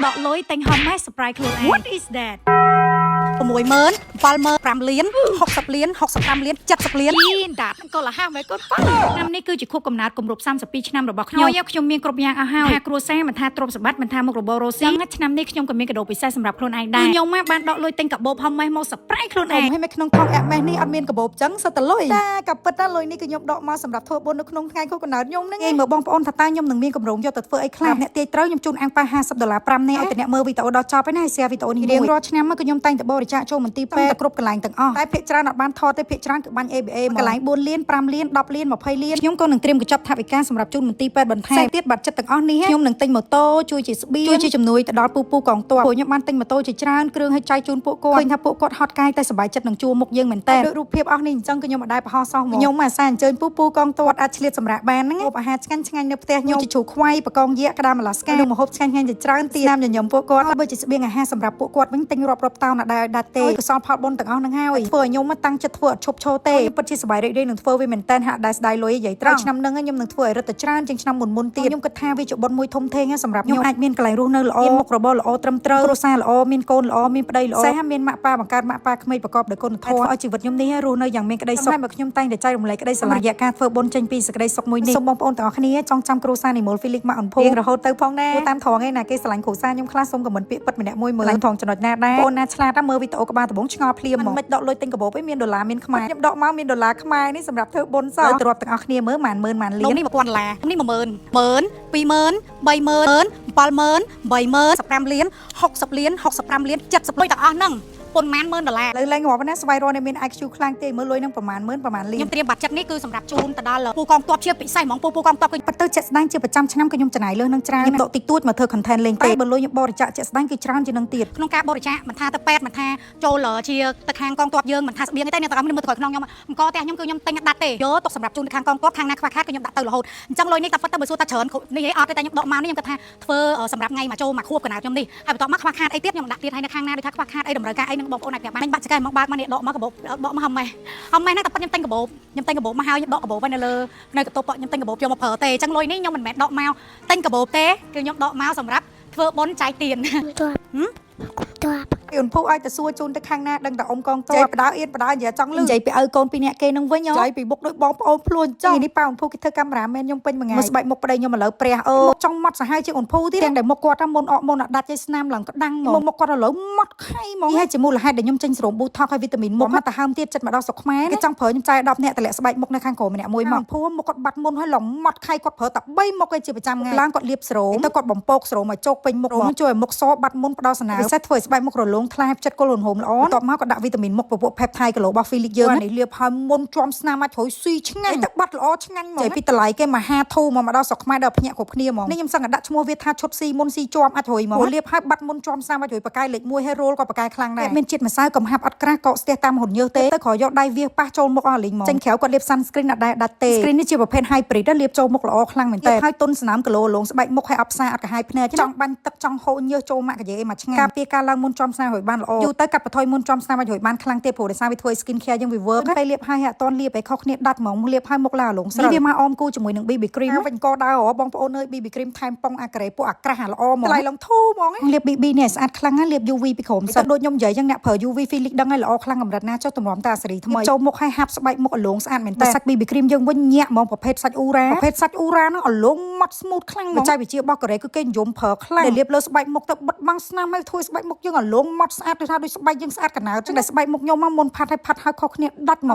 ដកលុយតែងហំម៉េះ surprise ខ្លួនឯង What is that 60000 70000 5លាន60លាន65លាន70លាន យីដាតក៏លះហាមិនគាត់ប៉ាឆ្នាំនេះគឺជាខួបកំណើតគម្រប់32ឆ្នាំរបស់ខ្ញុំខ្ញុំមានគ្រប់យ៉ាងអស់ហើយថាគ្រួសារមិនថាទ្រព្យសម្បត្តិមិនថាមុខរបររស់ស៊ីឆ្នាំនេះខ្ញុំក៏មានកាដូពិសេសសម្រាប់ខ្លួនឯងដែរខ្ញុំមកបានដកលុយទិញកាបូបហំម៉េះមក surprise ខ្លួនឯងហើយក្នុងថងអាក់ម៉េះនេះអត់មានកាបូបចឹងសុទ្ធតែលុយតែក៏ពិតណាលុយនេះគឺខ្ញុំដកមកសម្រាប់ធ្វើបុណ្យនៅក្នុងថ្ងៃខួបកំណើតខ្ញុំហ្នឹងឯងមើលបងប្អូនថាតើខ្ញុំនឹងមានកម្រងយកទៅធ្វើអីខ្លះអ្នកទាយត្រូវខ្ញុំជូនអាំងប៉ា$50 5នាក់ឲ្យតែអ្នកមើលវីដេអូដល់ចប់ហើយណា share វីដេអូនេះរៀងរាល់ឆ្នាំមកគឺខ្ញុំតែងតែបរិច្ចាគចូលមន្ទីរពេទ្យតែគ្រប់កន្លែងទាំងអស់តែភាគច្រើនអត់បានថតទេភាគច្រើនគឺបាញ់ ABA មកកន្លែង4លាន5លាន10លាន20លានខ្ញុំក៏នឹងត្រៀមកញ្ចប់ថវិកាសម្រាប់ជូនមន្ទីរពេទ្យបន្ថែមទៀតបាត់ចិត្តទាំងអស់នេះខ្ញុំនឹងទិញម៉ូតូជួយជាស្បៀងជួយជាជំនួយទៅដល់ពូកងទ័ពពួកខ្ញុំបានទិញម៉ូតូជាច្រើនគ្រឿងឲ្យចែកជូនពួកគាត់ឃើញថាពួកគាត់ហត់កាយតែសប្បាយចិត្តនឹងជួមុខយើងមែនតើដូចរូបភាពអស់នេះអញ្ចឹងគឺខ្ញុំអត់ដែរប្រហោះសោះមកខ្ញុំអាសាអញ្ជើញពូកងទ័ពអាចឆ្លៀតសម្រាប់បានហ្នឹងអាហារឆ្ងាញ់នៅផ្ទះខ្ញុំជាជ្រូកខ្វៃបកងយាកក្តាមអាឡាស្កានិងម្ហូបឆ្ងាញ់ជាច្រើនទៀតតាមញញឹមពួកគាត់បើជាស្បៀងអាហារសម្រាប់ពួកគាត់វិញទិញរាប់តោនដែរដាច់ទេកសលផលបុណ្យទាំងអស់ហ្នឹងហើយធ្វើឲ្យខ្ញុំមកតាំងចិត្តធ្វើអត់ឈប់ឈរទេពិតជាសប្បាយរីករាយនឹងធ្វើវាមែនតើហាក់ដែរស្ដាយលុយនិយាយត្រង់ឆ្នាំហ្នឹងខ្ញុំនឹងធ្វើឲ្យរឹតតែច្រើនជាងឆ្នាំមុនទៀតខ្ញុំគិតថាវាជាបុណ្យមួយធំធេងសម្រាប់ខ្ញុំអាចមានកន្លែងរស់នៅល្អមុខរបរល្អត្រឹមត្រូវគ្រួសារល្អមានកូនល្អមានប្តីល្អសេះមានម៉ាក់ប៉ាបង្កើតម៉ាក់ប៉ាក្មេងប្រកបដោយគុណធម៌ឲ្យជីវិតខ្ញុំនេះរស់នៅយ៉ាងមានក្តីសុខហើយខ្ញុំតែងតែចែករំលែកក្តីស្រឡាញ់រយៈការធ្វើបុណ្យចេញពីសេចក្តីសុខមួយនេះសូមបងប្អូនទាំងអស់គ្នាចងចាំគ្រួសារនិមលហ្វីលីកម៉ាក់អ៊ុនភូរហូតទៅផងណាតាមត្រង់ឯណាគេស្រឡាញ់គ្រួសារខ្ញុំខ្លះសូមខមមិនពាក្យពិតម្នាក់មួយមើលថងចំណុចណាដែរបងណាឆ្លាតមើលវីដេអូក្បាលដំបងឆ្ងល់ភ្លាមហ្មងមិនដកលុយទិញកាបូបឯងមានដុល្លារមានខ្មែរខ្ញុំដកមកមានដុល្លារខ្មែរនេះសម្រាប់ធ្វើបុណ្យសោះទ្រព្យទាំងអស់គ្នាមើលម៉ានម៉ានលាននេះ$1000នេះ10000 10000 20000 30000 70000 15លាន60លាន65លាន70លុយទាំងអស់ហ្នឹងប៉ុន្មាន$10000លើឡើងងាប់ណាស្វ័យរកមាន IQ ខ្លាំងទេមើលលុយនឹងប្រមាណ10000ប្រមាណលានខ្ញុំត្រៀមបាត់ចិត្តនេះគឺសម្រាប់ជូនទៅដល់ពូកងទ័ពជាពិសេសហ្មងពូកងទ័ពគឺប៉ិតទៅជាក់ស្ដែងជាប្រចាំឆ្នាំក៏ខ្ញុំចំណាយលើនឹងច្រើនខ្ញុំដកតិចតួចមកធ្វើ content លេងទេបើលុយខ្ញុំបរិច្ចាគជាក់ស្ដែងគឺច្រើនជាងនឹងទៀតក្នុងការបរិច្ចាគមិនថាទៅពេទ្យមិនថាចូលជាទៅខាងកងទ័ពយើងមិនថាស្បៀងទេអ្នកទាំងអស់គ្នាមើលទៅក្នុងខ្ញុំអង្គផ្ទះខ្ញុំគឺខ្ញុំទិញដាច់ទេយកទុកសម្រាប់ជូនទៅខាងកងទ័ពខាងណាខ្វះខាតគឺខ្ញុំដាក់ទៅរហូតអញ្ចឹងលុយនេះតែប៉ិតទៅបើសួរថាច្រើននេះអីអត់ទេតែខ្ញុំដកមកនេះខ្ញុំគិតថាធ្វើសម្រាប់ថ្ងៃមកចូលមកខួបកណ្ដាលខ្ញុំនេះហើយបន្ទាប់មកខ្វះខាតអីទៀតខ្ញុំដាក់ទៀតហើយនៅខាងណាដូចថាខ្វះខាតអីតម្រូវការអីនឹងបងប្អូនអាចប្រាប់បានបាត់ចកែមកបើកមកនេះដកមកកាបូបដកមកហំម៉េះហ្នឹងតែប៉ិតខ្ញុំទិញកាបូបមកហើយខ្ញុំដកកាបូបនៅលើនៅកតុបខ្ញុំទិញកាបូបយកមកប្រើទេអញ្ចឹងលុយនេះខ្ញុំមិនមែនដកមកទិញកាបូបទេគឺខ្ញុំដកមកសម្រាប់ធ្វើបុណ្យចែកទានអ៊ុនភូអាចទៅសួរជូនទៅខាងណាដឹងតែអ៊ំកងតបបដាអៀនបដានិយាយចង់លឺនិយាយពីឪកូនពីរនាក់គេនឹងវិញនិយាយពីមុខដូចបងប្អូនភ្លួនចង់នេះប៉ាអ៊ុនភូគេធ្វើកាមេរ៉ាមែនខ្ញុំពេញមួយថ្ងៃមើលស្បែកមុខប្តីខ្ញុំឥឡូវព្រះចង់ម៉ត់សាហាវជាងអ៊ុនភូទៀតទាំងដែលមុខគាត់មុនអកមុនដាច់ចេះស្នាមឡើងក្តាំងមកមុខគាត់ឥឡូវម៉ត់ខៃហ្មងហើយជាមូលហេតុដែលខ្ញុំចេញស្រោមប៊ូថកហើយវីតាមីនមុខមកទៅហើមទៀតចិត្តមកដល់ស្រុកខ្មែរគេចង់ប្រើខ្ញុំចាយ10នាក់តម្លាក់ស្បែកមុខនៅខាងក្រោមម្នាក់មួយមកភូមុខគាត់បាត់មុនហើយឡំម៉ត់ខៃគាត់ប្រើតែ3មុខឯជាប្រចាំថ្ងៃឡើងគាត់លាបស្រោមទៅគាត់បំពកស្រោមឲ្យជោគពេញមុខមកជួយឲ្យមុខសបាត់មុនផ្ដោសនាពិសេសធ្វើឲ្យស្បែកមុខរលោងថ្លាចិត្តគល់ហូមល្អតបមកក៏ដាក់វីតាមីនមុខពពួក peptide គីឡូរបស់ Philic យើងនេះលាបហើយមុនជាប់ស្នាមអាចត្រូវស៊ីឆ្ងាញ់ទឹកបាត់ល្អឆ្ងាញ់មកចេះពីតម្លៃគេមហាធូរមកដល់ស្រុកខ្មែរដល់ភ្ញាក់គ្រប់គ្នាហ្មងនេះខ្ញុំសឹងតែដាក់ឈ្មោះវាថាឈុតស៊ីមុនស៊ីជាប់អាចរួយមកលាបហើយបាត់មុនជាប់ស្នាមអាចរួយបកាយលេខ1ហើយរ៉ូលក៏បកាយខ្លាំងដែរមានជាតិម្សៅកំហាប់អត់ក្រាស់កកស្ទះតាមហ៊ុនញើសទេទៅក្រោយយកដៃវាប៉ះចូលមុខអស់លីងមកចេញក្រៅគាត់លាប sunscreen អត់ដែរដាច់ទេ screen នេះជាប្រភេទ hybrid លាបចូលមុខល្អខ្លាំងមែនតើហើយទុនស្នាមគីឡូលងស្បែកមុខហើយអបផ្សាអត់កាហាយភ្នែកចង់បាញ់ទឹកចង់ហូរញើសចូលម៉ាក់កាយឯមកឆ្ងាយការពារការឡើងមុនជាប់ស្នាមឲ្យបានល្អយូរទៅកាត់បន្ថយមុនជាប់ស្នាមឲ្យរួយបានខ្លាំងទេព្រោះដោយសារវាធ្វើ skin care យើងវា work ពេលលាបហើយអត់តន់លាបឲ្យខុសគ្នាដាច់ហ្មងលាបហើយមុខឡើងលងស្រួលវាមកអមគូជាមួយនឹង BB cream វិញក៏ដែរបងប្អូនអើយ BB cream ថែមប៉ុងអាការ៉េពួកអាក្រាស់ល្អហ្មងថ្លៃឡងធូរហ្មងលាប BB នេះស្អាតខ្លាំងណាស់លាប UV ពីក្រោមសិតដូចខ្ញុំនិយាយចឹងអ្នកប្រើ UV Philic ដឹងហើយល្អខ្លាំងកម្រិតណាចុះតម្រាំតាសេរីថ្មីចូលមុខឲ្យហាប់ស្បែកមុខអលងស្អាតមែនតើសាច់ BB cream យើងវិញញាក់ហ្មងប្រភេទសាច់អ៊ូរ៉ាហ្នឹងអលងម៉ត់ smooth ខ្លាំងហ្មងបច្ចេកវិទ្យារបស់កូរ៉េគឺគេនិយមប្រើខ្លាំងលាបលើស្បែកមុខទៅបិទបាំងស្នាមឲ្យធ្វើស្បែកមុខយើងអលងម៉ត់ស្អាតដូចថាដូចស្បែកយើងស្អាតកណើតចឹងតែស្បែកមុខខ្ញុំមកមុនផាត់ហើយខុសគ្នាដាច់ហ្មង